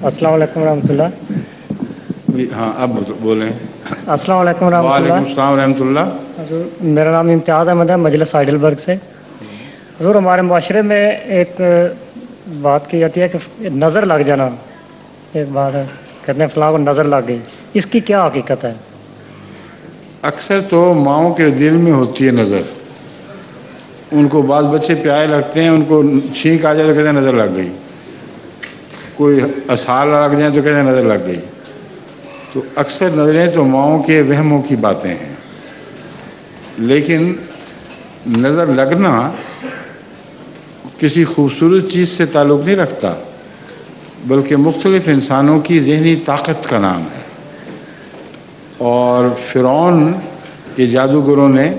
السلام علیکم ورحمۃ اللہ. ہاں اب بولیں. السلام علیکم ورحمۃ اللہ. وعلیکم السلام ورحمۃ اللہ. حضور میرا نام امتیاز احمد ہے، مجلس ہائیڈلبرگ سے. حضور ہمارے معاشرے میں ایک بات کی جاتی ہے کہ نظر لگ جانا، ایک بات ہے کہتے ہیں فلاں کو نظر لگ گئی، اس کی کیا حقیقت ہے؟ اکثر تو ماؤں کے دل میں ہوتی ہے نظر. ان کو بعض بچے پیارے لگتے ہیں، ان کو چھینک آ جائے تو کہتے ہیں نظر لگ گئی، کوئی اسہار لگ جائیں تو کہتے ہیں نظر لگ گئی. تو اکثر نظریں تو ماؤں کے وہموں کی باتیں ہیں، لیکن نظر لگنا کسی خوبصورت چیز سے تعلق نہیں رکھتا، بلکہ مختلف انسانوں کی ذہنی طاقت کا نام ہے. اور فرعون کے جادوگروں نے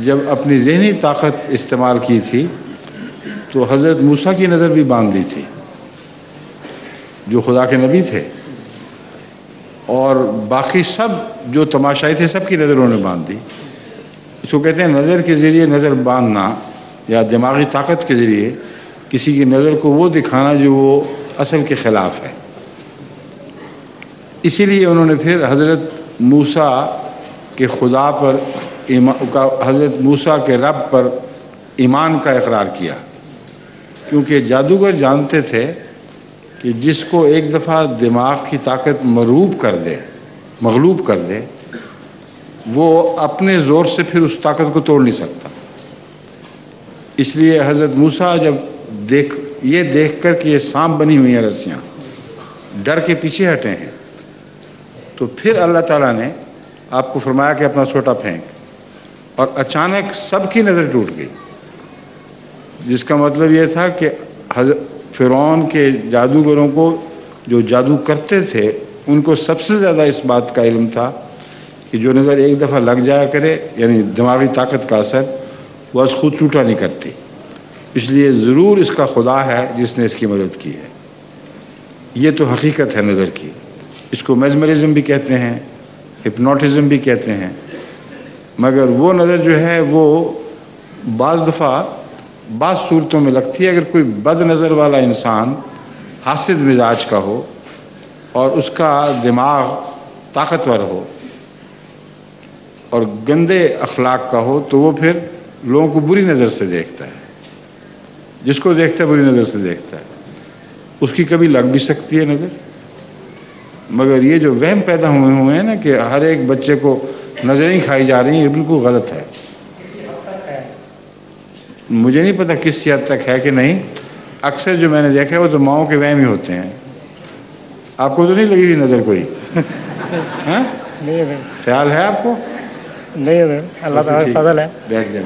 جب اپنی ذہنی طاقت استعمال کی تھی تو حضرت موسیٰ کی نظر بھی باندھ دی تھی جو خدا کے نبی تھے، اور باقی سب جو تماشائی تھے سب کی نظر انہوں نے باندھ دی. اس کو کہتے ہیں نظر کے ذریعے نظر باندھنا، یا دماغی طاقت کے ذریعے کسی کی نظر کو وہ دکھانا جو وہ اصل کے خلاف ہے. اسی لیے انہوں نے پھر حضرت موسیٰ کے خدا پر حضرت موسیٰ کے رب پر ایمان کا اقرار کیا، کیونکہ جادوگر جانتے تھے کہ جس کو ایک دفعہ دماغ کی طاقت مغلوب کر دے وہ اپنے زور سے پھر اس طاقت کو توڑ نہیں سکتا. اس لیے حضرت موسیٰ جب دیکھ کر کہ یہ سانپ بنی ہوئی ہیں رسیاں، ڈر کے پیچھے ہٹے ہیں، تو پھر اللہ تعالیٰ نے آپ کو فرمایا کہ اپنا سوٹا پھینک، اور اچانک سب کی نظر ٹوٹ گئی، جس کا مطلب یہ تھا کہ فرعون کے جادوگروں کو جو جادو کرتے تھے ان کو سب سے زیادہ اس بات کا علم تھا کہ جو نظر ایک دفعہ لگ جایا کرے، یعنی دماغی طاقت کا اثر، وہ از خود ٹوٹا نہیں کرتی. اس لیے ضرور اس کا خدا ہے جس نے اس کی مدد کی ہے. یہ تو حقیقت ہے نظر کی. اس کو میزمرزم بھی کہتے ہیں، ہپنوٹزم بھی کہتے ہیں. مگر وہ نظر جو ہے وہ بعض دفعہ بعض صورتوں میں لگتی ہے. اگر کوئی بد نظر والا انسان حاسد مزاج کا ہو اور اس کا دماغ طاقتور ہو اور گندے اخلاق کا ہو تو وہ پھر لوگوں کو بری نظر سے دیکھتا ہے. جس کو دیکھتا ہے بری نظر سے دیکھتا ہے. اس کی کبھی لگ بھی سکتی ہے نظر. مگر یہ جو وہم پیدا ہوئے ہیں نا کہ ہر ایک بچے کو نظریں کھائی جا رہی ہیں، یہ بالکل غلط ہے. مجھے نہیں پتا کس حد تک ہے کہ نہیں. اکثر جو میں نے دیکھا ہے وہ تو ماؤں کے وہم ہی ہوتے ہیں. آپ کو تو نہیں لگی ہوئی نظر کوئی؟ ہاں خیال ہے آپ کو؟ نہیں، اللہ تعالیٰ کا فضل ہے. بیٹھ جائیں.